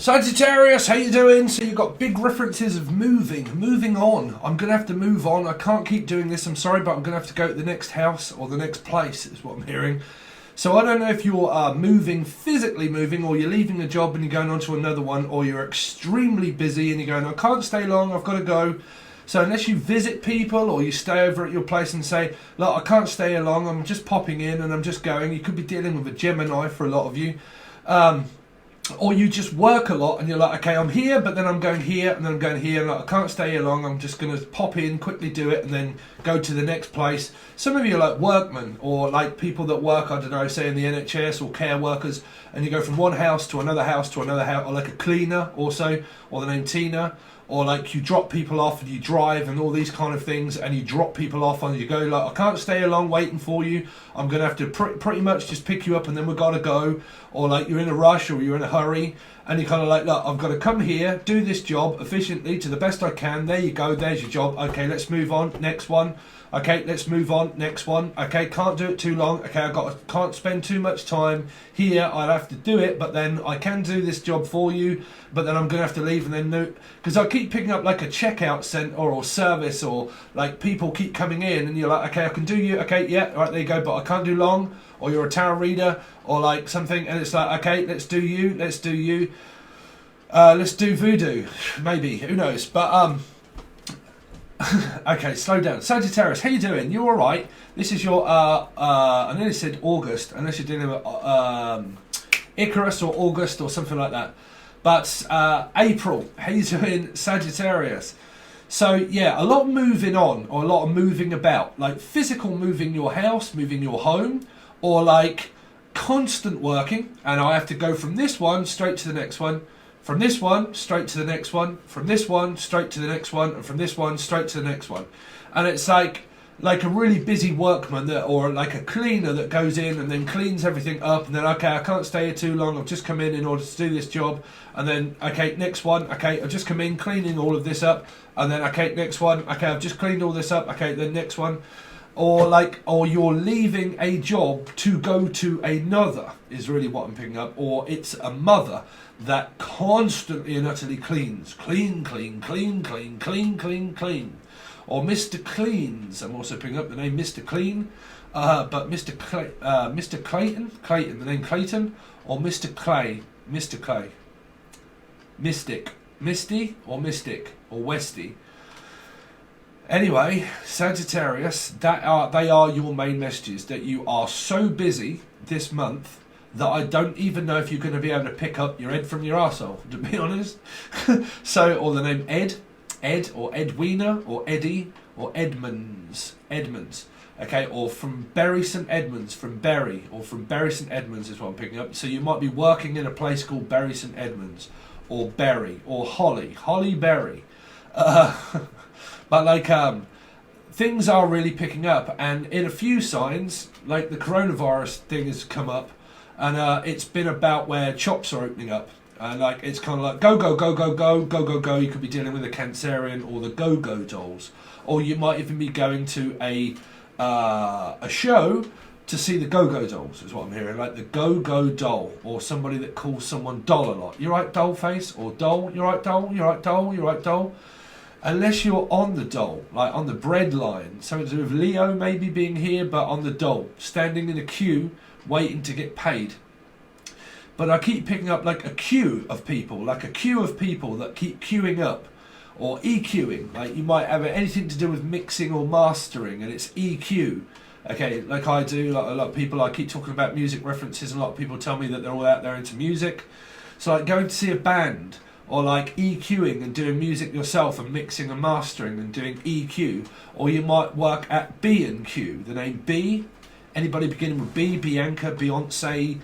Sagittarius, how you doing? So you've got big references of moving on. I'm going to have to move on. I can't keep doing this, I'm sorry, but I'm going to have to go to the next house or the next place, is what I'm hearing. So I don't know if you're moving, physically moving, or you're leaving a job and you're going on to another one, or you're extremely busy and you're going, I can't stay long, I've got to go. So unless you visit people or you stay over at your place and say, look, I can't stay here long, I'm just popping in and I'm just going. You could be dealing with a Gemini for a lot of you. Or you just work a lot and you're like, okay, I'm here, but then I'm going here and then I'm going here. Like, I can't stay here long. I'm just going to pop in, quickly do it, and then go to the next place. Some of you are like workmen or like people that work, I don't know, say in the NHS or care workers, and you go from one house to another house to another house, or like a cleaner also, or the name Tina. Or like you drop people off and you drive and all these kind of things, and you drop people off and you go like, I can't stay along waiting for you, I'm going to have to pretty much just pick you up and then we've got to go. Or like you're in a rush or you're in a hurry and you're kind of like, look, I've got to come here, do this job efficiently to the best I can. There you go, there's your job. Okay, let's move on, next one. Okay, let's move on, next one. Okay, can't do it too long. Okay, can't spend too much time here. I'll have to do it, but then I can do this job for you, but then I'm going to have to leave and then because I keep picking up like a checkout centre or service, or like people keep coming in and you're like, okay, I can do you. Okay, yeah, all right, there you go, but I can't do long. Or you're a tarot reader or like something, and it's like, okay, let's do you. Let's do voodoo, maybe, who knows, but okay, slow down. Sagittarius, how you doing? You all right? This is your, I nearly said August, unless you're dealing with Icarus or August or something like that. But April, how you doing, Sagittarius? So yeah, a lot of moving on, or a lot of moving about, like physical moving your house, moving your home, or like constant working, and I have to go from this one straight to the next one. From this one, straight to the next one. From this one, straight to the next one. And from this one, straight to the next one. And it's like a really busy workman or like a cleaner that goes in and then cleans everything up. And then, okay, I can't stay here too long. I've just come in order to do this job. And then, okay, next one. Okay, I've just come in cleaning all of this up. And then, okay, next one. Okay, I've just cleaned all this up. Okay, then next one. Or you're leaving a job to go to another is really what I'm picking up. Or it's a mother that constantly and utterly cleans. Clean. Or Mr. Cleans. I'm also picking up the name Mr. Clean. But Mr. Clayton, the name Clayton. Or Mr. Clay. Mystic. Misty or Mystic or Westy. Anyway, Sagittarius, they are your main messages, that you are so busy this month that I don't even know if you're going to be able to pick up your head from your arsehole, to be honest. So, or the name Ed, or Edwina, or Eddie, or Edmonds, okay, or from Bury St Edmunds, from Bury, or from Bury St Edmunds is what I'm picking up. So you might be working in a place called Bury St Edmunds, or Berry, or Holly Berry. But like things are really picking up, and in a few signs, like the coronavirus thing has come up, and it's been about where shops are opening up, and like it's kind of like go. You could be dealing with a Cancerian or the go-go dolls, or you might even be going to a show to see the go-go dolls, is what I'm hearing, like the go-go doll, or somebody that calls someone doll a lot. You right, doll face, or doll? You right, doll? You right, doll? You right, doll? Unless you're on the doll, like on the bread line, something to do with Leo maybe being here, but on the doll, standing in a queue, waiting to get paid. But I keep picking up like a queue of people that keep queuing up, or EQing, like you might have anything to do with mixing or mastering, and it's EQ. Okay, like I do, like a lot of people, I keep talking about music references, and a lot of people tell me that they're all out there into music. So like going to see a band, or like EQing and doing music yourself and mixing and mastering and doing EQ. Or you might work at B&Q, the name B, anybody beginning with B, Bianca, Beyonce,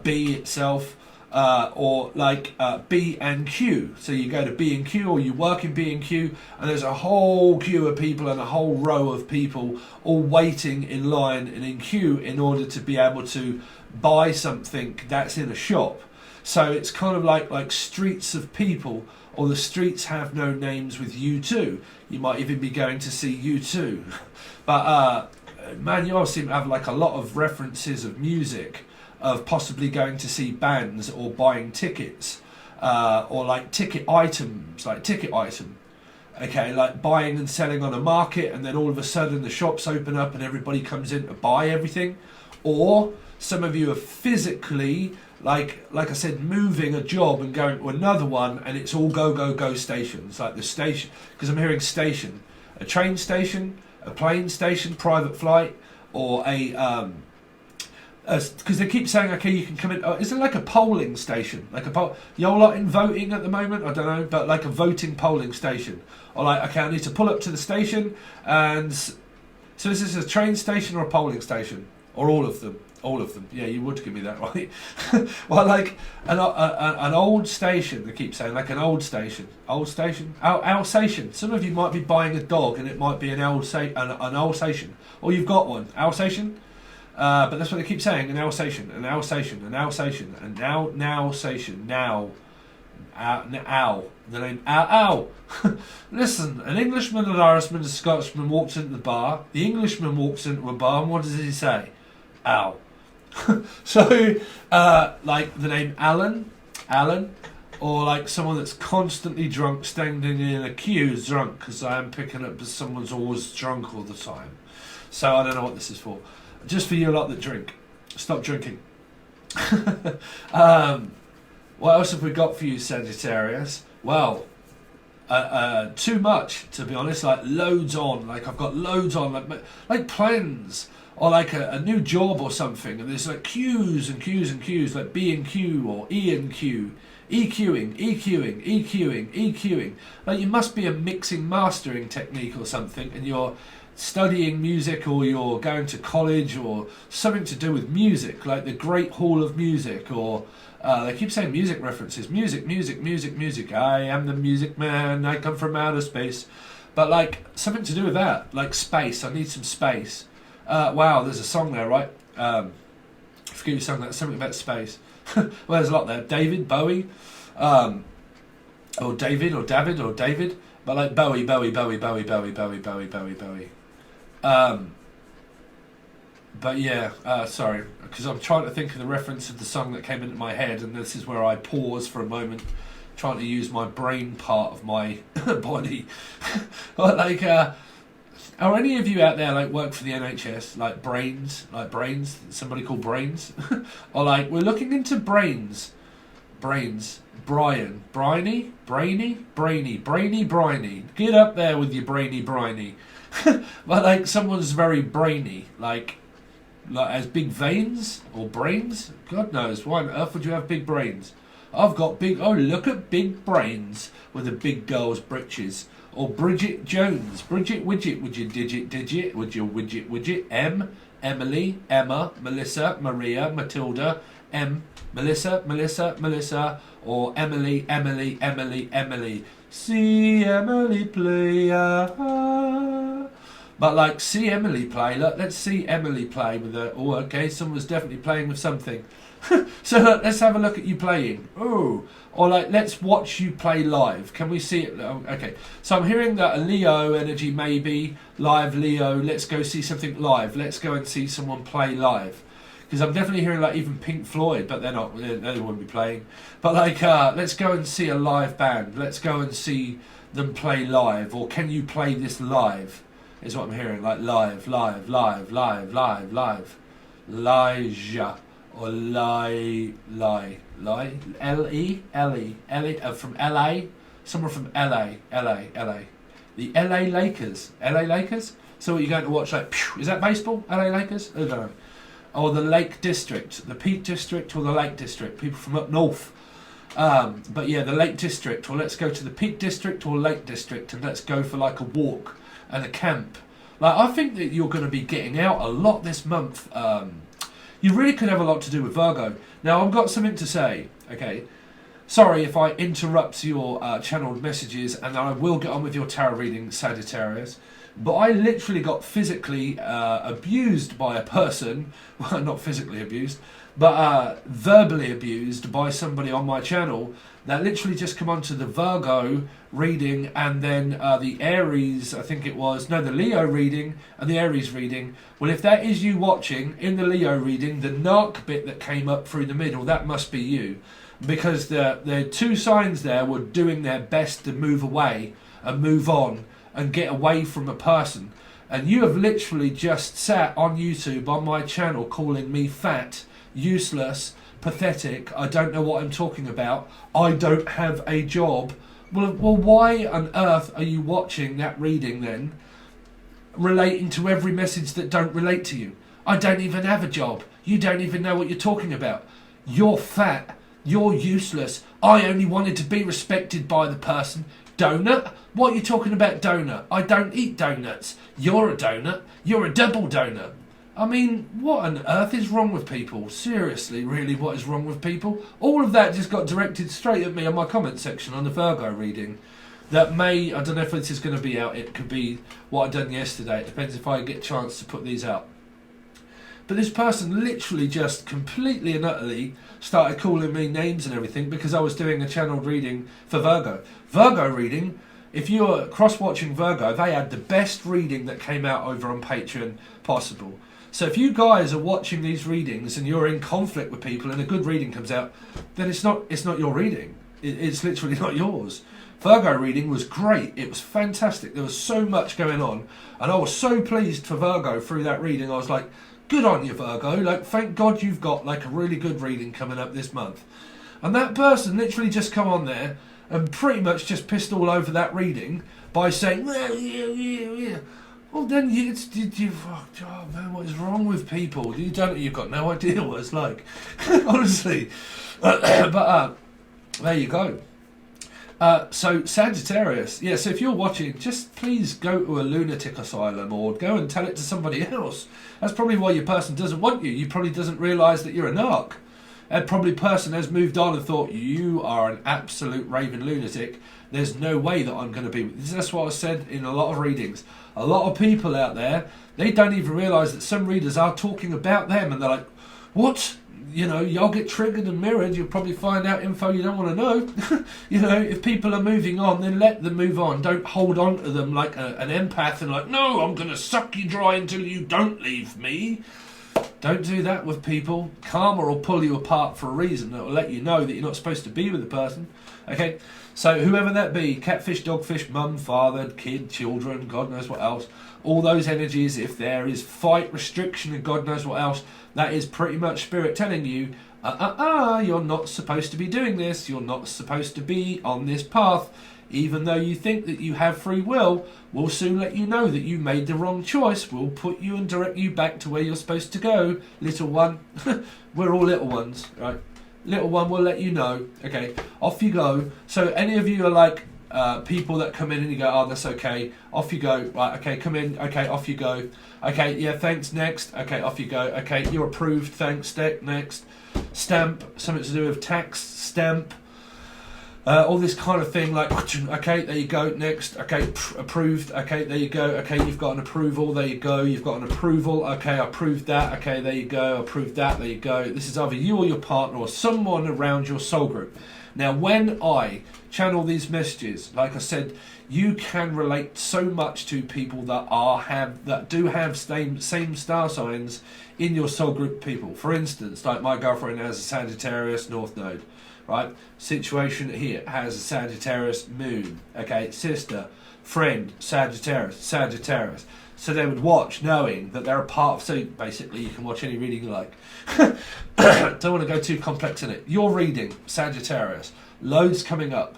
B itself, or like B and Q. So you go to B&Q, or you work in B&Q, and there's a whole queue of people and a whole row of people all waiting in line and in queue in order to be able to buy something that's in a shop. So it's kind of like streets of people, or the streets have no names with U2. You might even be going to see U2. But man, you all seem to have like a lot of references of music, of possibly going to see bands or buying tickets. or like ticket items, like ticket item. Okay, like buying and selling on a market, and then all of a sudden the shops open up and everybody comes in to buy everything. Or some of you are physically, like I said, moving a job and going to another one, and it's all go, go, go stations, like the station, because I'm hearing station, a train station, a plane station, private flight, or because they keep saying, okay, you can come in. Is it like a polling station? Like you're lot in voting at the moment? I don't know, but like a voting polling station. Or like, okay, I need to pull up to the station, and so this is a train station or a polling station? Or all of them? All of them. Yeah, you would give me that, right? Well, like an old station, they keep saying, like an old station. Old station? Alsatian. Some of you might be buying a dog, and it might be an Alsatian. Or you've got one. Alsatian? But that's what they keep saying, an Alsatian, an Alsatian, an Alsatian, and Alsatian, the name Ow. Listen, an Englishman, an Irishman, a Scotsman walks into the bar. The Englishman walks into a bar, and what does he say? Ow. So, like the name Alan, or like someone that's constantly drunk, standing in a queue is drunk, because I am picking up as someone's always drunk all the time. So I don't know what this is for. Just for you lot that drink, stop drinking. What else have we got for you, Sagittarius? Well, too much, to be honest. Like loads on. Like I've got loads on. Like plans, or like a new job or something. And there's like queues and queues and queues, like B and Q or E and Q. EQing. Like you must be a mixing mastering technique or something, and you're studying music, or you're going to college, or something to do with music, like the Great Hall of Music, or they keep saying music references, music. I am the music man, I come from outer space. But like something to do with that, like space. I need some space. Wow, there's a song there, right? I forget your song. That's something about space. Well, there's a lot there. David, Bowie, or David, or David, or David. But like Bowie. But yeah, sorry, because I'm trying to think of the reference of the song that came into my head, and this is where I pause for a moment, trying to use my brain part of my body. But like, are any of you out there like work for the NHS, like brains, somebody called Brains? Or like, we're looking into brains, Brian, Brainy. Get up there with your brainy. But like someone's very brainy, like has big veins or brains. God knows, why on earth would you have big brains? I've got big. Oh, look at big brains with a big girl's britches. Or Bridget Jones, Bridget Widget, would you digit, would you widget, M, Emily, Emma, Melissa, Maria, Matilda, M, Melissa, or Emily. See Emily play. But like, see Emily play. Look, let's see Emily play with her. Oh, okay, someone's definitely playing with something. So look, let's have a look at you playing. Oh, or like, let's watch you play live. Can we see it? Oh, okay, so I'm hearing that a Leo energy, maybe live Leo. Let's go see something live. Let's go and see someone play live. Because I'm definitely hearing like even Pink Floyd, but they're not. They won't be playing. But like, let's go and see a live band. Let's go and see them play live. Or can you play this live? Is what I'm hearing. Like live. Elijah. Or L-E, from LA, someone from LA. The LA Lakers. So what, you're going to watch, like, is that baseball? LA Lakers? I don't know. Or the Lake District, the Peak District or the Lake District, people from up north. But yeah, the Lake District, or let's go to the Peak District or Lake District, and let's go for like a walk and a camp. Like, I think that you're going to be getting out a lot this month. You really could have a lot to do with Virgo. Now, I've got something to say, okay? Sorry if I interrupt your channeled messages, and I will get on with your tarot reading, Sagittarius. But I literally got physically abused by a person, well, not physically abused, but verbally abused by somebody on my channel that literally just come onto the Virgo reading, and then the Aries, I think it was, no, the Leo reading and the Aries reading. Well, if that is you watching, in the Leo reading, the narc bit that came up through the middle, that must be you. because the two signs there were doing their best to move away and move on and get away from a person. And you have literally just sat on YouTube on my channel calling me fat, useless, pathetic, I don't know what I'm talking about, I don't have a job. Well, why on earth are you watching that reading then, relating to every message that don't relate to you? I don't even have a job. You don't even know what you're talking about. You're fat. You're useless. I only wanted to be respected by the person. Donut? What are you talking about, donut? I don't eat donuts. You're a donut. You're a double donut. I mean, what on earth is wrong with people? Seriously, really, what is wrong with people? All of that just got directed straight at me on my comment section on the Virgo reading. That may, I don't know if this is going to be out. It could be what I done yesterday. It depends if I get a chance to put these out. But this person literally just completely and utterly started calling me names and everything because I was doing a channeled reading for Virgo. Virgo reading, if you're cross-watching Virgo, they had the best reading that came out over on Patreon possible. So if you guys are watching these readings and you're in conflict with people and a good reading comes out, then it's not your reading. It's literally not yours. Virgo reading was great. It was fantastic. There was so much going on. And I was so pleased for Virgo through that reading. I was like, good on you, Virgo. Like, thank God you've got like a really good reading coming up this month. And that person literally just come on there and pretty much just pissed all over that reading by saying, well, yeah. Well, then oh man, what is wrong with people? You've got no idea what it's like. Honestly. But there you go. So Sagittarius, yeah, so if you're watching, just please go to a lunatic asylum or go and tell it to somebody else. That's probably why your person doesn't want you. You probably doesn't realise that you're a narc. And probably person has moved on and thought, you are an absolute raving lunatic. There's no way that I'm going to be with this. That's what I said in a lot of readings. A lot of people out there, they don't even realise that some readers are talking about them and they're like, what? You know, you'll get triggered and mirrored. You'll probably find out info you don't want to know. You know, if people are moving on, then let them move on. Don't hold on to them like an empath and like, no, I'm going to suck you dry until you don't leave me. Don't do that with people. Karma will pull you apart for a reason. It will let you know that you're not supposed to be with the person. Okay, so whoever that be, catfish, dogfish, mum, father, kid, children, God knows what else, all those energies, if there is fight, restriction, and God knows what else, that is pretty much spirit telling you, you're not supposed to be doing this, you're not supposed to be on this path. Even though you think that you have free will, we'll soon let you know that you made the wrong choice. We'll put you and direct you back to where you're supposed to go, little one. We're all little ones, right? Little one will let you know. Okay, off you go. So any of you are like people that come in and you go, oh, that's okay. Off you go. Right, okay, come in. Okay, off you go. Okay, yeah, thanks, next. Okay, off you go. Okay, you're approved, thanks, next. Stamp, something to do with tax, stamp. All this kind of thing, like, okay, there you go, next, okay, approved, okay, there you go, okay, you've got an approval, there you go, you've got an approval, okay, I approved that, okay, there you go, approved that, there you go. This is either you or your partner or someone around your soul group. Now, when I channel these messages, like I said, you can relate so much to people that do have same star signs in your soul group of people. For instance, like my girlfriend has a Sagittarius North Node. Right, situation here has a Sagittarius moon. Okay, sister, friend, Sagittarius. So they would watch knowing that they're a part of. So basically, you can watch any reading you like. Don't want to go too complex in it. Your reading, Sagittarius, loads coming up.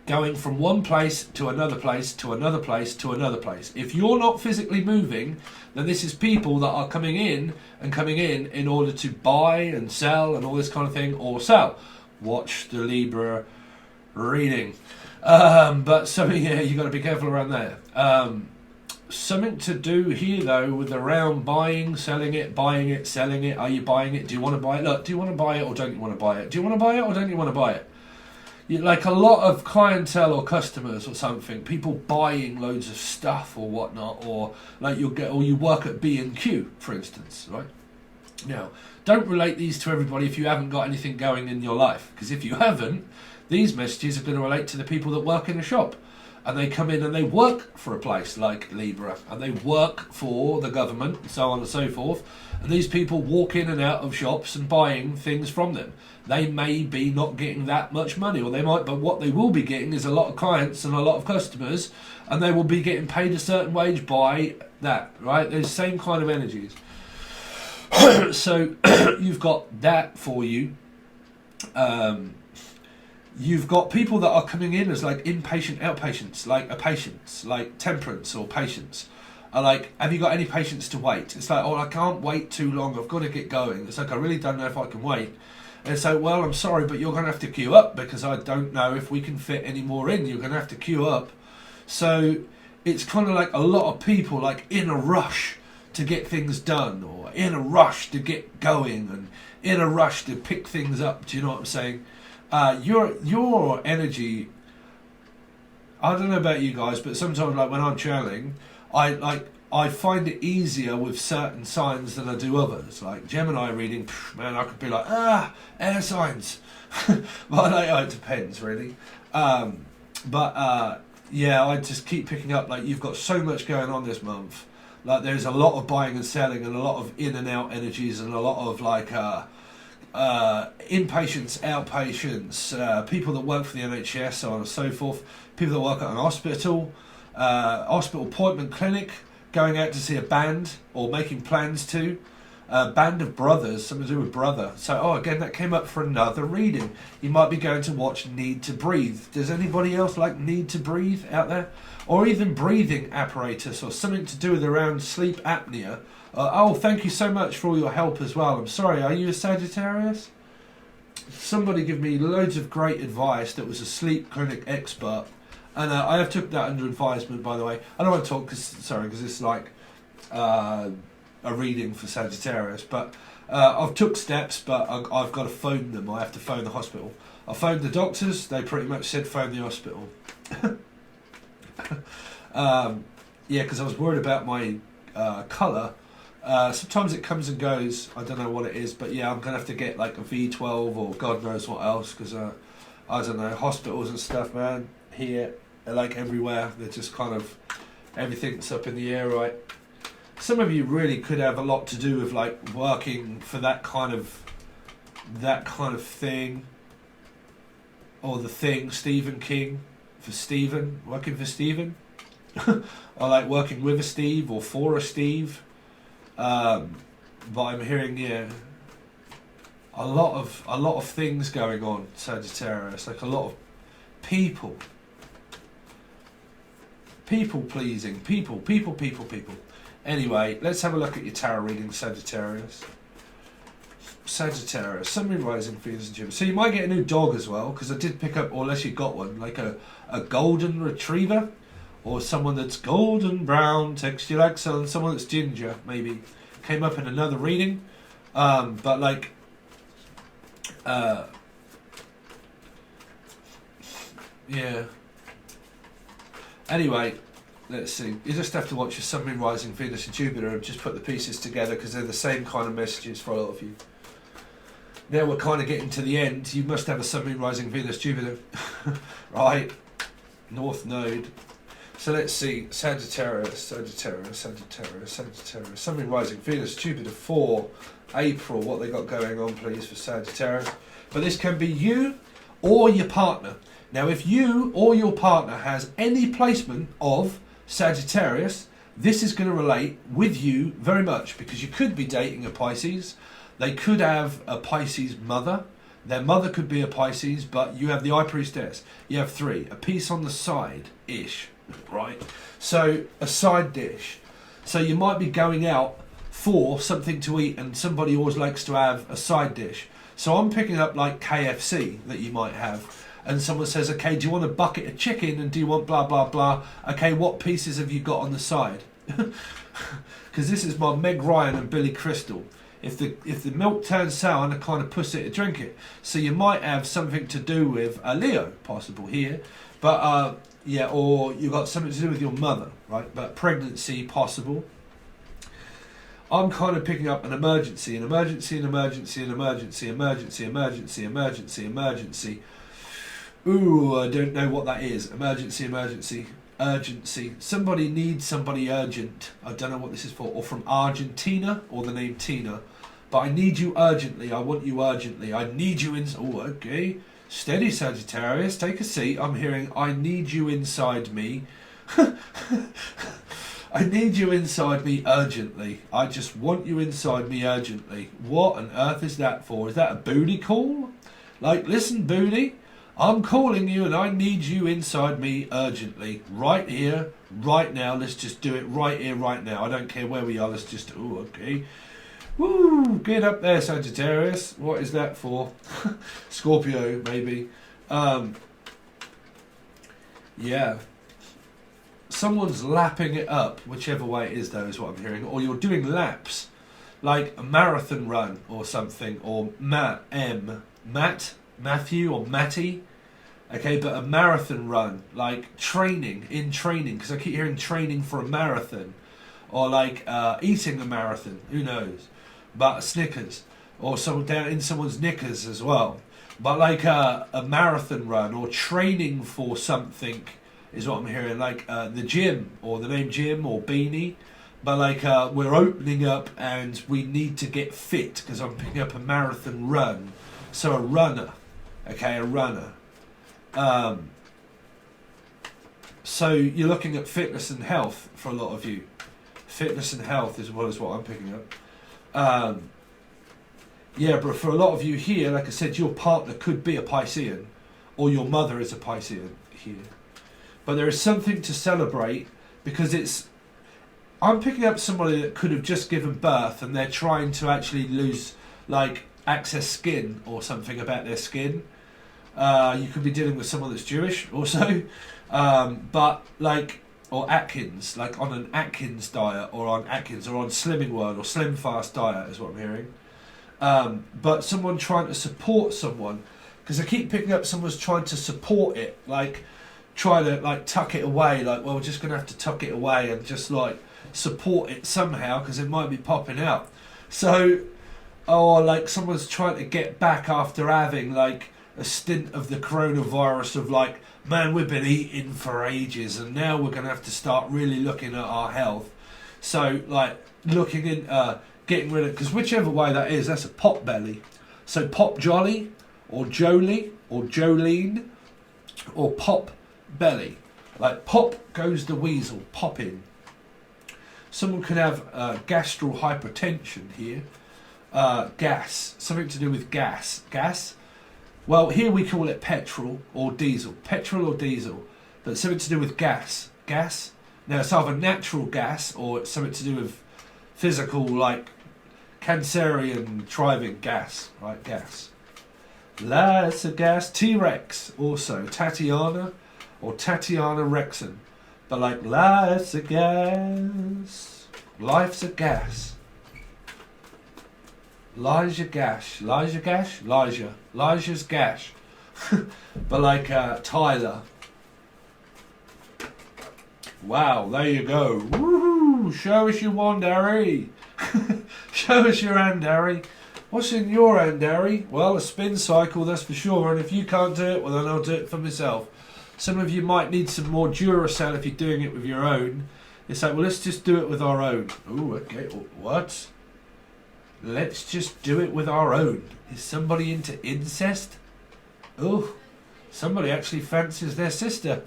Going from one place to another place to another place to another place. If you're not physically moving, then this is people that are coming in in order to buy and sell and all this kind of thing, or sell. Watch the Libra reading. But something, yeah, you got to be careful around there. Something to do here though with around buying, selling it, selling it. Are you buying it? Do you want to buy it? Look, do you want to buy it or don't you want to buy it? Do you want to buy it or don't you want to buy it? Like a lot of clientele or customers or something, people buying loads of stuff or whatnot, or like you work at B&Q, for instance, right? Now, don't relate these to everybody if you haven't got anything going in your life, because if you haven't, these messages are going to relate to the people that work in a shop. and they come in and they work for a place like Libra, and they work for the government, and so on and so forth. And these people walk in and out of shops and buying things from them. They may be not getting that much money, or they might, but what they will be getting is a lot of clients and a lot of customers, and they will be getting paid a certain wage by that, right? There's the same kind of energies. So you've got that for you. You've got people that are coming in as like inpatient, outpatients, like a patients, like temperance or patients. Are like, have you got any patience to wait? It's like, oh, I can't wait too long. I've got to get going. It's like, I really don't know if I can wait. And so, well, I'm sorry, but you're going to have to queue up because I don't know if we can fit any more in. You're going to have to queue up. So it's kind of like a lot of people like in a rush to get things done, or in a rush to get going, and in a rush to pick things up. Do you know what I'm saying? Your energy, I don't know about you guys, but sometimes like when I'm channeling, I find it easier with certain signs than I do others. Like Gemini reading, man, I could be like, air signs. But it depends really. Yeah, I just keep picking up, like, you've got so much going on this month. Like, there's a lot of buying and selling, and a lot of in and out energies, and a lot of like inpatients, outpatients, people that work for the NHS, so on and so forth, people that work at an hospital, hospital appointment clinic, going out to see a band or making plans to. Band of Brothers, something to do with brother. So, again, that came up for another reading. You might be going to watch Need to Breathe. Does anybody else like Need to Breathe out there? Or even breathing apparatus, or something to do with around sleep apnea. Thank you so much for all your help as well. I'm sorry, are you a Sagittarius? Somebody give me loads of great advice that was a sleep clinic expert. And I have took that under advisement, by the way. I don't want to talk, because it's like a reading for Sagittarius. But I've took steps, but I've got to phone them. I have to phone the hospital. I phoned the doctors. They pretty much said phone the hospital. Yeah, because I was worried about my colour. Sometimes it comes and goes. I don't know what it is. But yeah, I'm going to have to get like a V12 or God knows what else. Because, I don't know, hospitals and stuff, man. Here, like everywhere, they're just kind of, everything's up in the air, right? Some of you really could have a lot to do with like working for that kind of thing, or the thing, Stephen King, for Stephen, working for Stephen, or like working with a Steve or for a Steve. But I'm hearing, yeah, a lot of things going on, Sagittarius, like a lot of people pleasing, people. Anyway, let's have a look at your tarot reading, Sagittarius. Sagittarius, Sun, Moon, Rising, Venus and Jupiter. So you might get a new dog as well, because I did pick up, or unless you got one, like a golden retriever, or someone that's golden brown, texture like sun, someone that's ginger, maybe. Came up in another reading. But like, yeah. Anyway, let's see. You just have to watch your Sun, Moon, Rising, Venus and Jupiter and just put the pieces together, because they're the same kind of messages for a lot of you. Now we're kind of getting to the end. You must have a Sun, Moon, Rising, Venus, Jupiter. Right? North Node. So let's see. Sagittarius. Sun, Moon, Rising, Venus, Jupiter for April. What they got going on, please, for Sagittarius. But this can be you or your partner. Now, if you or your partner has any placement of Sagittarius, this is going to relate with you very much, because you could be dating a Pisces. They could have a Pisces mother. Their mother could be a Pisces, but you have the High Priestess. You have 3. A piece on the side-ish, right? So, a side dish. So you might be going out for something to eat, and somebody always likes to have a side dish. So I'm picking up like KFC that you might have. And someone says, okay, do you want a bucket of chicken, and do you want blah, blah, blah? Okay, what pieces have you got on the side? Because this is my Meg Ryan and Billy Crystal. If the milk turns sour, I kind of push it to drink it. So you might have something to do with a Leo, possible here. But, yeah, or you've got something to do with your mother, right? But pregnancy, possible. I'm kind of picking up an emergency. Ooh, I don't know what that is. Emergency, emergency, urgency. Somebody needs somebody urgent. I don't know what this is for. Or from Argentina, or the name Tina. But I need you urgently. I want you urgently. I need you in... Oh, okay. Steady, Sagittarius. Take a seat. I'm hearing, I need you inside me. I need you inside me urgently. I just want you inside me urgently. What on earth is that for? Is that a booty call? Like, listen, booty. I'm calling you and I need you inside me urgently. Right here, right now. Let's just do it right here, right now. I don't care where we are. Let's just... Oh, okay. Woo! Get up there, Sagittarius. What is that for? Scorpio, maybe. Yeah. Someone's lapping it up, whichever way it is, though, is what I'm hearing. Or you're doing laps. Like a marathon run or something. Or Matthew or Matty. Okay, but a marathon run. Like training, because I keep hearing training for a marathon. Or like eating a marathon. Who knows? But Snickers. Or someone down in someone's knickers as well. But like a marathon run or training for something is what I'm hearing. Like the gym or the name Jim or Beanie. But like we're opening up and we need to get fit because I'm picking up a marathon run. So a runner. Okay, a runner. So you're looking at fitness and health for a lot of you. Fitness and health as well as what I'm picking up. Yeah, but for a lot of you here, like I said, your partner could be a Piscean, or your mother is a Piscean here. But there is something to celebrate because it's... I'm picking up somebody that could have just given birth and they're trying to actually lose, like, excess skin or something about their skin. You could be dealing with someone that's Jewish also. But, like... Or Atkins, like on an Atkins diet, or on Atkins, or on Slimming World, or Slim Fast diet is what I'm hearing. But someone trying to support someone, because I keep picking up someone's trying to support it, like try to like tuck it away, like, well, we're just going to have to tuck it away and just like support it somehow, because it might be popping out. So, or like someone's trying to get back after having like a stint of the coronavirus of like, man, we've been eating for ages and now we're going to have to start really looking at our health. So, like, looking in, getting rid of... Because whichever way that is, that's a pot belly. So, pop jolly, or Jolie, or Jolene, or pop belly. Like, pop goes the weasel, pop in. Someone could have gastral hypertension here. Gas, something to do with gas. Gas? Well, here we call it petrol or diesel. Petrol or diesel. But something to do with gas. Gas? Now, it's either natural gas or it's something to do with physical, like Cancerian driving gas. Right, gas. Lots of gas. T-Rex also. Tatiana or Tatiana Rexon. But like, lots of gas. Life's a gas. Elijah Gash. Elijah Gash? Elijah's Gash. But like Tyler. Wow, there you go. Woohoo! Show us your wand, Harry. Show us your hand, Harry. What's in your hand, Harry? Well, a spin cycle, that's for sure. And if you can't do it, well, then I'll do it for myself. Some of you might need some more Duracell if you're doing it with your own. It's like, well, let's just do it with our own. Oh, okay. What? Let's just do it with our own. Is somebody into incest? Oh, somebody actually fancies their sister.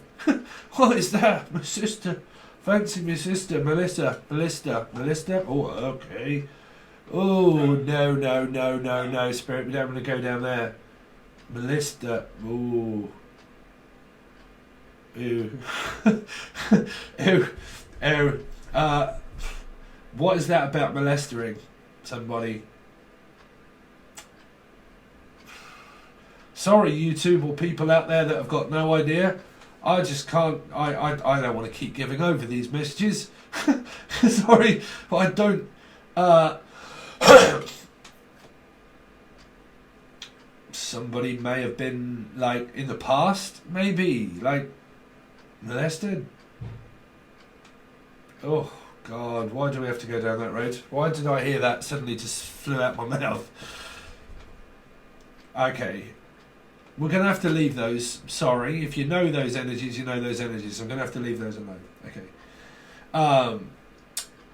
What is that? My sister. Fancy my sister, Melissa. Oh, okay. Oh, no, Spirit. We don't want to go down there. Melissa. Ooh. Ew. Ew. What is that about molesting somebody? Sorry, YouTube or people out there that have got no idea. I just can't. I don't want to keep giving over these messages. Sorry, but I don't. Somebody may have been like in the past, maybe like molested. Oh God, why do we have to go down that road? Why did I hear that suddenly just flew out my mouth? Okay. We're going to have to leave those. Sorry. If you know those energies, you know those energies. I'm going to have to leave those alone. Okay.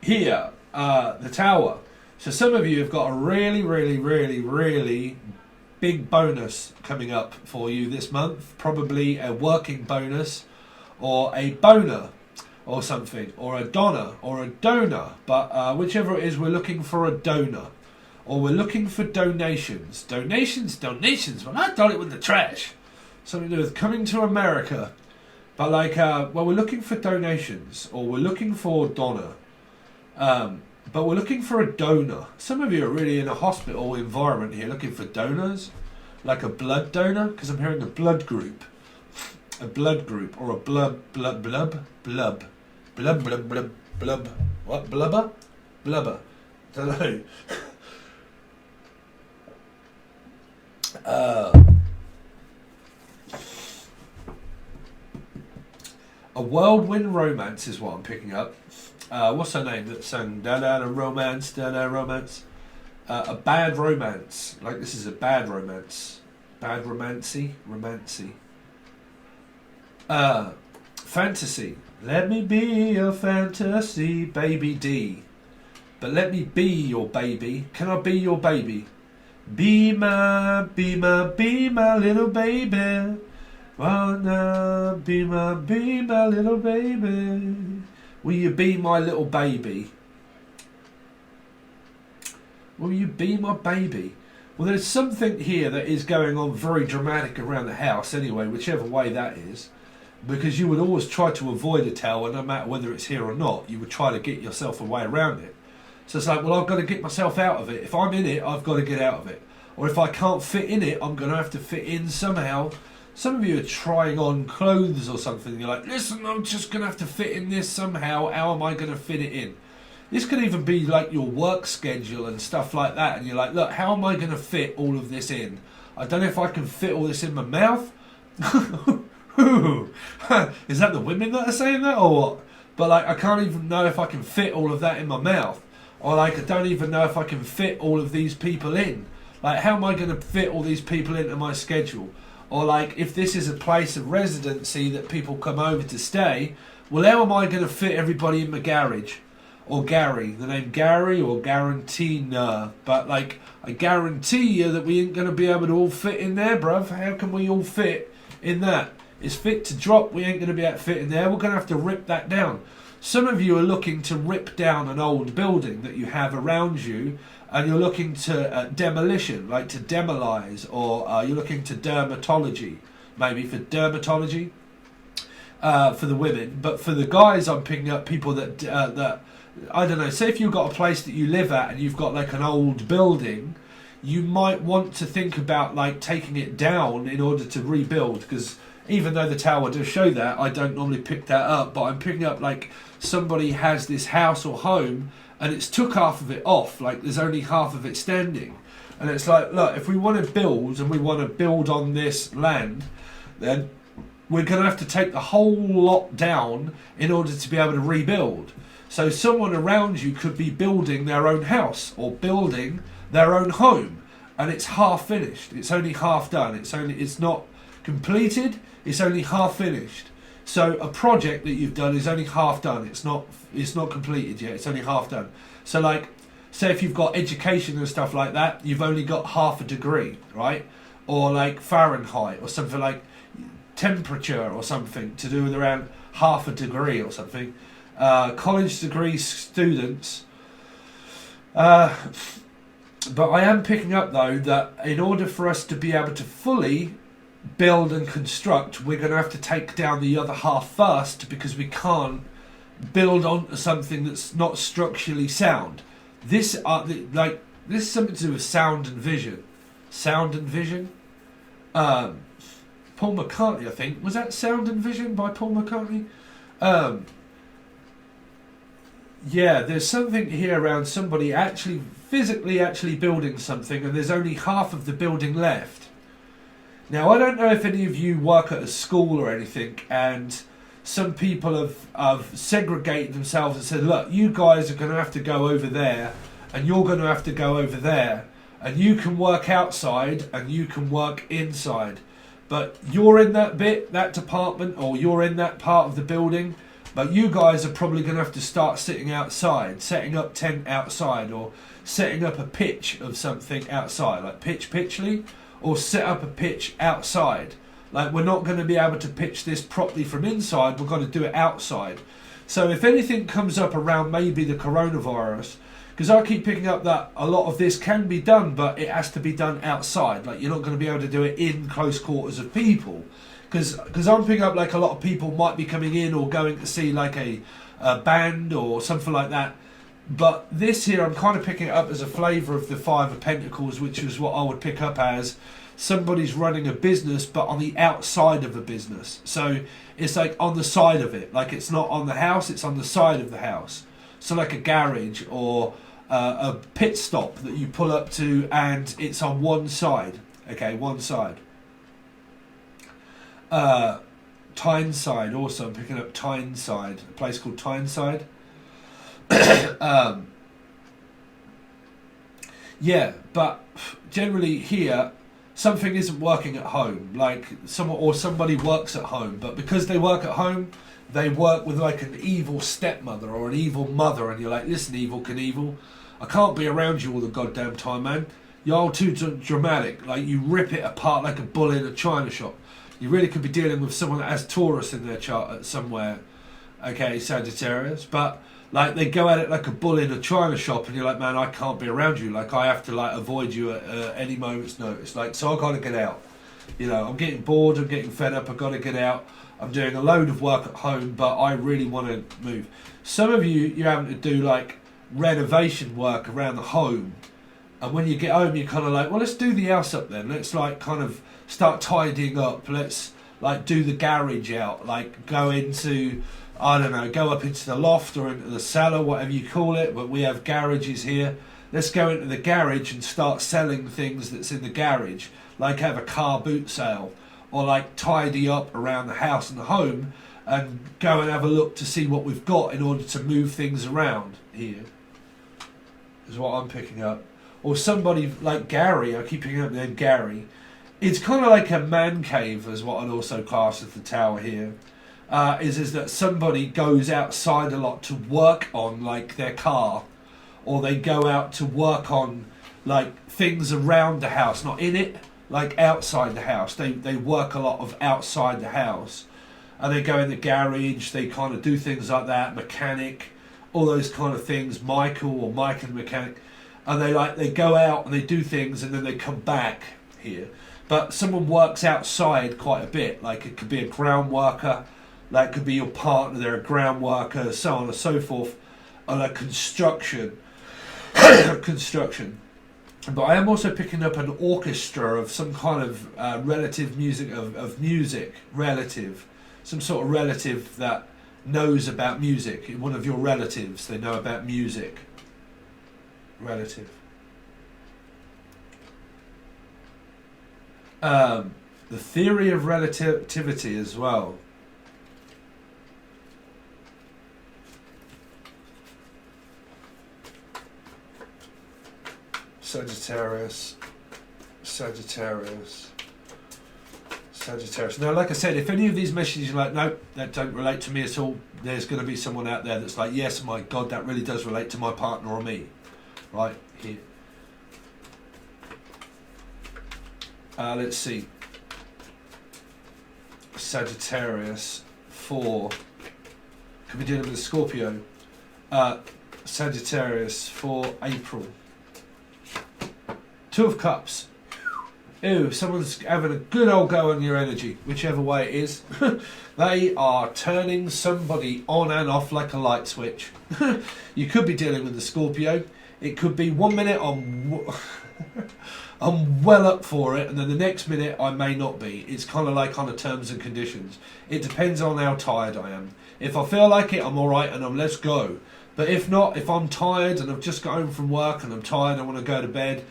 Here, the Tower. So some of you have got a really, really, really, really big bonus coming up for you this month. Probably a working bonus or a boner or something, or a donor or a donor. But whichever it is, we're looking for a donor. Or we're looking for donations. Donations? Well, I done it with the trash. Something to do with coming to America. But like, well, we're looking for donations. Or we're looking for donor. But we're looking for a donor. Some of you are really in a hospital environment here looking for donors. Like a blood donor. Because I'm hearing a blood group. A blood group. Or a blub. Blub. Blub, blub, blub, blub. What? Blubber? Blubber. Don't know. A whirlwind romance is what I'm picking up. What's her name that sang da da da romance, da da romance? A bad romance. Like this is a bad romance. Bad romancy. Fantasy. Let me be your fantasy, baby D. But let me be your baby. Can I be your baby? Be my little baby. Wanna be my little baby. Will you be my little baby? Will you be my baby? Well, there's something here that is going on very dramatic around the house anyway, whichever way that is. Because you would always try to avoid a tower, no matter whether it's here or not. You would try to get yourself a way around it. So it's like, well, I've got to get myself out of it. If I'm in it, I've got to get out of it. Or if I can't fit in it, I'm going to have to fit in somehow. Some of you are trying on clothes or something. You're like, listen, I'm just going to have to fit in this somehow. How am I going to fit it in? This could even be like your work schedule and stuff like that. And you're like, look, how am I going to fit all of this in? I don't know if I can fit all this in my mouth. Is that the women that are saying that or what? But like, I can't even know if I can fit all of that in my mouth. Or like, I don't even know if I can fit all of these people in. Like, how am I going to fit all these people into my schedule? Or like, if this is a place of residency that people come over to stay, well, how am I going to fit everybody in my garage? Or Gary, the name Gary or Guarantina. But like, I guarantee you that we ain't going to be able to all fit in there, bruv. How can we all fit in that? It's fit to drop, we ain't going to be able to fit in there. We're going to have to rip that down. Some of you are looking to rip down an old building that you have around you, and you're looking to demolition, like to demolize, or you're looking to dermatology, maybe for dermatology for the women. But for the guys, I'm picking up people that I don't know. Say if you've got a place that you live at and you've got like an old building, you might want to think about like taking it down in order to rebuild. Because even though the tower does show that, I don't normally pick that up. But I'm picking up like somebody has this house or home and it's took half of it off. Like there's only half of it standing. And it's like, look, if we want to build and we want to build on this land, then we're going to have to take the whole lot down in order to be able to rebuild. So someone around you could be building their own house or building their own home, and it's half finished. It's only half done. It's not completed. It's only half finished. So a project that you've done is only half done. It's not completed yet. It's only half done. So like, say if you've got education and stuff like that, you've only got half a degree, right? Or like Fahrenheit or something, like temperature or something to do with around half a degree or something. College degree students. But I am picking up though that in order for us to be able to fully build and construct, we're going to have to take down the other half first, because we can't build onto something that's not structurally sound. This is something to do with sound and vision. Sound and vision. Paul McCartney, I think. Was that Sound and Vision by Paul McCartney? Yeah, there's something here around somebody actually physically building something, and there's only half of the building left. Now, I don't know if any of you work at a school or anything, and some people have segregated themselves and said, look, you guys are going to have to go over there, and you're going to have to go over there, and you can work outside and you can work inside. but you're in that bit, that department, or you're in that part of the building, but you guys are probably going to have to start sitting outside, setting up tent outside, or setting up a pitch of something outside, like pitchly, or set up a pitch outside. Like, we're not going to be able to pitch this properly from inside, we're going to do it outside. So if anything comes up around maybe the coronavirus, because I keep picking up that a lot of this can be done, but it has to be done outside. Like, you're not going to be able to do it in close quarters of people. Because I'm picking up, like, a lot of people might be coming in or going to see, like, a band or something like that. But this here, I'm kind of picking it up as a flavour of the Five of Pentacles, which is what I would pick up as somebody's running a business, but on the outside of a business. So it's like on the side of it. Like, it's not on the house, it's on the side of the house. So like a garage or a pit stop that you pull up to, and it's on one side. Okay, one side. Tyneside also, I'm picking up Tyneside, a place called Tyneside. Yeah, but generally here, something isn't working at home. Like, somebody works at home, but because they work at home, they work with like an evil stepmother or an evil mother, and you're like, listen, Evil Knievel, I can't be around you all the goddamn time, man. You're all too dramatic. Like, you rip it apart like a bull in a china shop. You really could be dealing with someone that has Taurus in their chart somewhere. Okay, Sagittarius. But, like, they go at it like a bull in a china shop, and you're like, man, I can't be around you. Like, I have to, like, avoid you at any moment's notice. Like, so I got to get out. You know, I'm getting bored, I'm getting fed up, I've got to get out. I'm doing a load of work at home, but I really want to move. Some of you're having to do, like, renovation work around the home. And when you get home, you're kind of like, well, let's do the house up then. Let's, like, kind of start tidying up. Let's, like, do the garage out. Like, go into, I don't know, go up into the loft or into the cellar, whatever you call it. But we have garages here. Let's go into the garage and start selling things that's in the garage. Like, have a car boot sale. Or, like, tidy up around the house and the home and go and have a look to see what we've got in order to move things around here. Is what I'm picking up. Or somebody like Gary, I keep picking up the name Gary. It's kind of like a man cave, is what I'd also class as the tower here. Is that somebody goes outside a lot to work on, like, their car. Or they go out to work on, like, things around the house, not in it. Like, outside the house. They work a lot of outside the house. And they go in the garage, they kind of do things like that, mechanic, all those kind of things, Michael or Mike and mechanic. And they go out and they do things and then they come back here. But someone works outside quite a bit. Like, it could be a ground worker, like, it could be your partner, they're a ground worker, so on and so forth. On a construction. Construction. But I am also picking up an orchestra of some kind of relative music, of music, relative. Some sort of relative that knows about music. One of your relatives, they know about music. Relative. The theory of relativity as well. Sagittarius. Now, like I said, if any of these messages are like, no, that don't relate to me at all, there's going to be someone out there that's like, yes, my God, that really does relate to my partner or me. Right, here. Let's see. Sagittarius for... Could be dealing with a Scorpio. Sagittarius for April. Two of Cups. Ew, someone's having a good old go on your energy, whichever way it is. They are turning somebody on and off like a light switch. You could be dealing with the Scorpio. It could be 1 minute I'm well up for it, and then the next minute I may not be. It's kind of like on the terms and conditions. It depends on how tired I am. If I feel like it, I'm alright and I'm let's go. But if not, if I'm tired and I've just got home from work and I'm tired, I want to go to bed,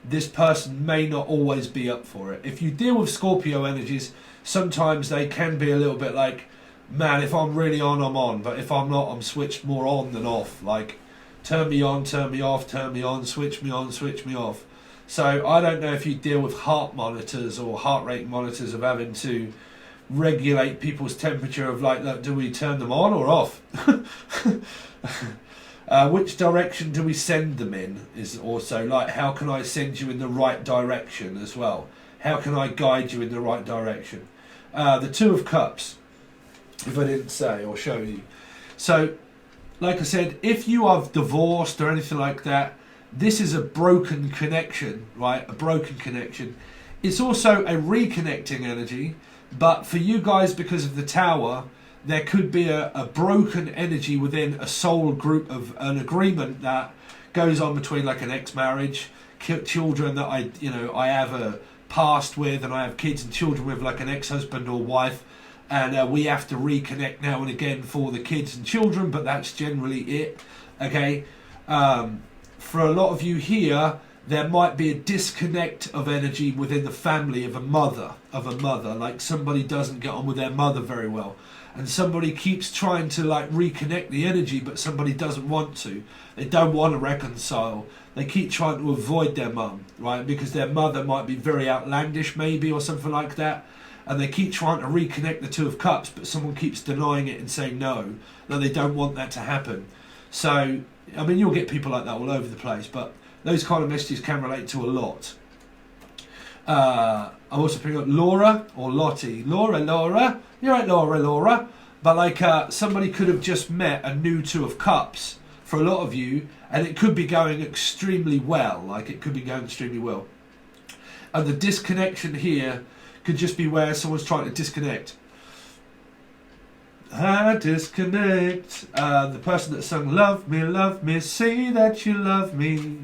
this person may not always be up for it. If you deal with Scorpio energies, sometimes they can be a little bit like, man, if I'm really on, I'm on. But if I'm not, I'm switched more on than off. Like, turn me on, turn me off, turn me on, switch me off. So I don't know if you deal with heart monitors or heart rate monitors of having to regulate people's temperature of like, look, do we turn them on or off? Which direction do we send them in is also like, how can I send you in the right direction as well? How can I guide you in the right direction? The Two of Cups, if I didn't say or show you. So, like I said, if you are divorced or anything like that, this is a broken connection, right? A broken connection. It's also a reconnecting energy, but for you guys, because of the Tower, there could be a broken energy within a soul group of an agreement that goes on between like an ex-marriage, children that I have a past with, and I have kids and children with, like an ex-husband or wife, and we have to reconnect now and again for the kids and children, but that's generally it. Okay. For a lot of you here, there might be a disconnect of energy within the family of a mother, like somebody doesn't get on with their mother very well, and somebody keeps trying to like reconnect the energy, but somebody doesn't want to. They don't want to reconcile. They keep trying to avoid their mum, right? Because their mother might be very outlandish maybe or something like that, and they keep trying to reconnect the Two of Cups, but someone keeps denying it and saying no, that they don't want that to happen. So, I mean, you'll get people like that all over the place, but those kind of messages can relate to a lot. I'm also picking up Laura or Lottie. Laura, you're right, Laura. But like somebody could have just met a new Two of Cups for a lot of you, and it could be going extremely well. Like it could be going extremely well. And the disconnection here could just be where someone's trying to disconnect. I disconnect. The person that sung love me, say that you love me.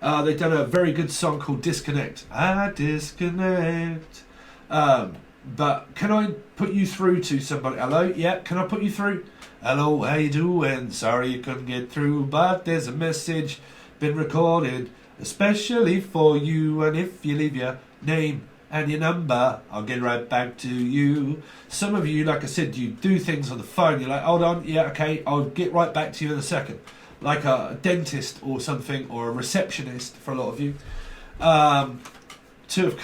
They've done a very good song called Disconnect. I disconnect. But can I put you through to somebody? Hello? Yeah, can I put you through? Hello, how you doing? Sorry you couldn't get through, but there's a message been recorded especially for you, and if you leave your name and your number, I'll get right back to you. Some of you, like I said, you do things on the phone. You're like, hold on, yeah, okay, I'll get right back to you in a second. Like a dentist or something, or a receptionist for a lot of you. Two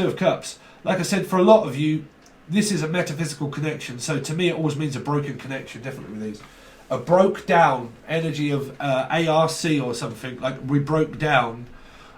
of Cups. Like I said, for a lot of you, this is a metaphysical connection. So to me, it always means a broken connection, definitely with these. A broke down energy of ARC or something, like we broke down,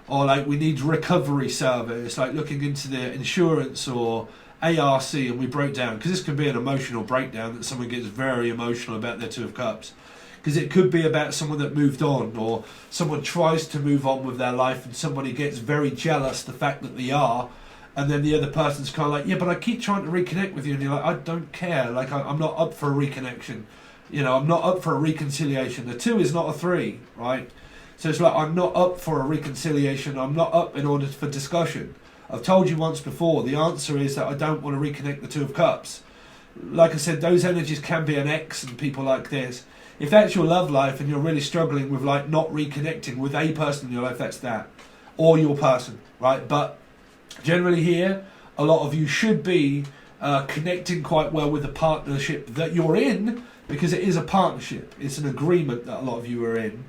or like we need recovery service, like looking into the insurance or ARC, and we broke down. Because this could be an emotional breakdown, that someone gets very emotional about their Two of Cups. Because it could be about someone that moved on, or someone tries to move on with their life and somebody gets very jealous the fact that they are, and then the other person's kind of like, yeah, but I keep trying to reconnect with you, and you're like, I don't care, like I'm not up for a reconnection, you know, I'm not up for a reconciliation. The 2 is not a 3, right? So it's like, I'm not up for a reconciliation, I'm not up in order for discussion. I've told you once before, the answer is that I don't want to reconnect the 2 of Cups. Like I said, those energies can be an X and people like this. If that's your love life and you're really struggling with like not reconnecting with a person in your life, that's that. Or your person, right? But generally here, a lot of you should be connecting quite well with the partnership that you're in, because it is a partnership. It's an agreement that a lot of you are in.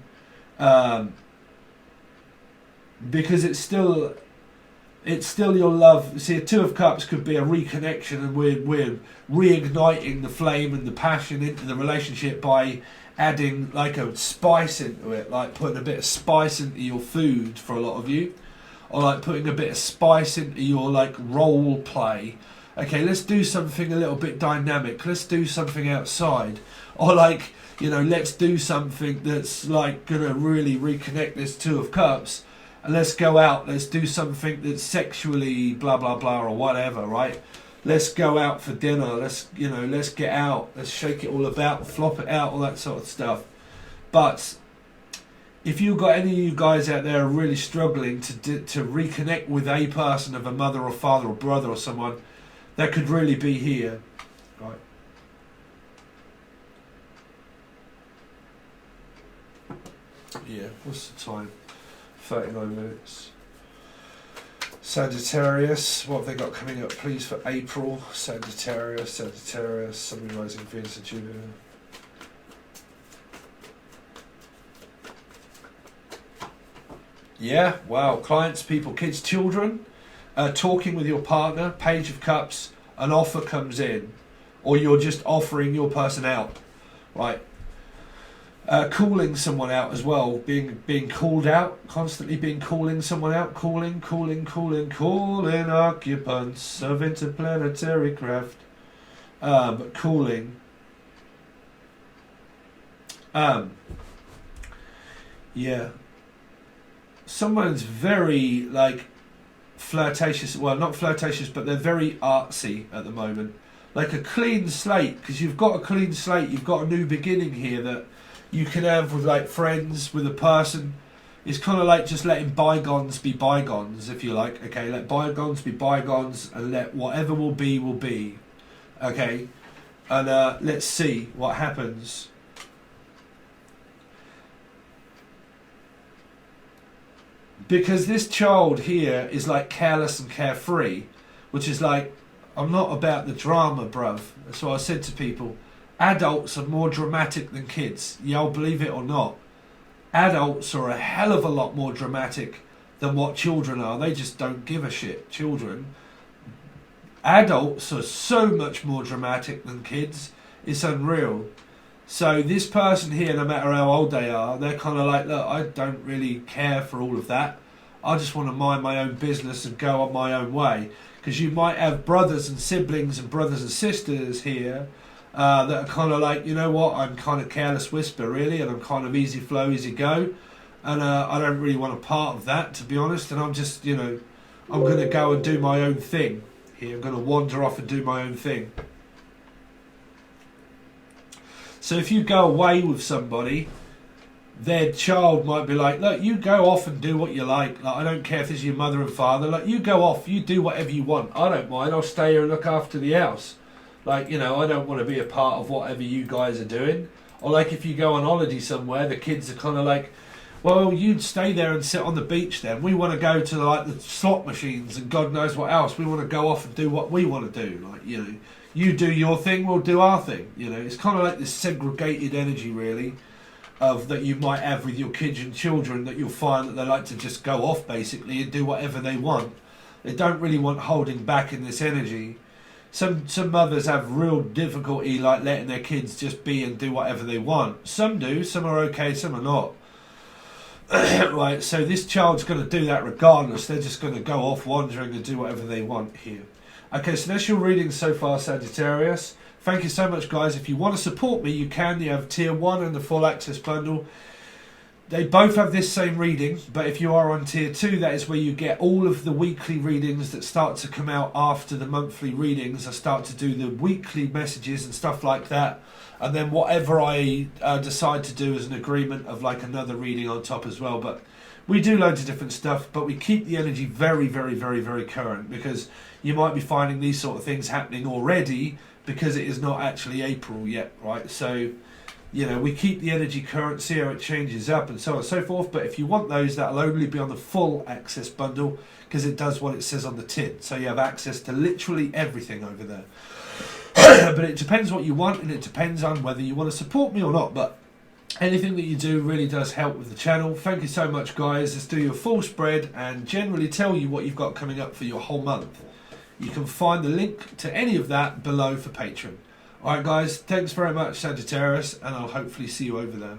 Because it's still your love. See, a 2 of Cups could be a reconnection, and we're reigniting the flame and the passion into the relationship by adding like a spice into it, like putting a bit of spice into your food for a lot of you, or like putting a bit of spice into your like role play. Okay, let's do something a little bit dynamic. Let's do something outside, or like, you know, let's do something that's like gonna really reconnect this 2 of Cups. And let's go out, let's do something that's sexually blah blah blah or whatever, right? Let's go out for dinner, let's get out, let's shake it all about, flop it out, all that sort of stuff. But if you've got any of you guys out there really struggling to reconnect with a person, of a mother or father or brother or someone, that could really be here, right? Yeah, what's the time? 39 minutes. Sagittarius, what have they got coming up, please, for April? Sagittarius, Sun, Rising, Venus and Jupiter. Yeah, wow. Clients, people, kids, children, talking with your partner, Page of Cups, an offer comes in, or you're just offering your person out, right? Calling someone out as well, being called out, constantly being calling someone out, calling occupants of interplanetary craft, calling. Yeah. Someone's very like flirtatious, well not flirtatious, but they're very artsy at the moment. Like a clean slate, because you've got a clean slate, you've got a new beginning here that you can have with like friends, with a person. It's kind of like just letting bygones be bygones, if you like. Okay, let bygones be bygones and let whatever will be. Okay, and let's see what happens. Because this child here is like careless and carefree, which is like, I'm not about the drama, bruv. That's what I said to people. Adults are more dramatic than kids. Y'all believe it or not. Adults are a hell of a lot more dramatic than what children are. They just don't give a shit. Children. Adults are so much more dramatic than kids. It's unreal. So this person here, no matter how old they are, they're kind of like, look, I don't really care for all of that. I just want to mind my own business and go on my own way. Because you might have brothers and siblings and brothers and sisters here that are kind of like, you know what, I'm kind of careless whisper really, and I'm kind of easy flow, easy go. And I don't really want a part of that, to be honest. And I'm just, you know, I'm going to go and do my own thing here. I'm going to wander off and do my own thing. So if you go away with somebody, their child might be like, look, you go off and do what you like. Like, I don't care if this is your mother and father. Like, you go off, you do whatever you want. I don't mind. I'll stay here and look after the house. Like, you know, I don't want to be a part of whatever you guys are doing. Or like if you go on holiday somewhere, the kids are kind of like, well, you'd stay there and sit on the beach then. We want to go to like the slot machines and God knows what else. We want to go off and do what we want to do. Like, you know, you do your thing, we'll do our thing. You know, it's kind of like this segregated energy, really, of that you might have with your kids and children, that you'll find that they like to just go off basically and do whatever they want. They don't really want holding back in this energy. Some mothers have real difficulty like letting their kids just be and do whatever they want. Some do, some are okay, some are not. Right, so this child's going to do that regardless. They're just going to go off wandering and do whatever they want here. Okay, so that's your reading so far, Sagittarius. Thank you so much, guys. If you want to support me, you can. You have Tier 1 and the Full Access Bundle. They both have this same reading, but if you are on Tier 2, that is where you get all of the weekly readings that start to come out after the monthly readings. I start to do the weekly messages and stuff like that. And then whatever I decide to do as an agreement of like another reading on top as well. But we do loads of different stuff, but we keep the energy very, very, very, very current, because you might be finding these sort of things happening already because it is not actually April yet, right? So, you know, we keep the energy current, see how it changes up and so on and so forth. But if you want those, that'll only be on the Full Access Bundle, because it does what it says on the tin. So you have access to literally everything over there. But it depends what you want, and it depends on whether you want to support me or not. But anything that you do really does help with the channel. Thank you so much, guys. Let's do your full spread and generally tell you what you've got coming up for your whole month. You can find the link to any of that below for Patron. Alright guys, thanks very much, Sagittarius, and I'll hopefully see you over there.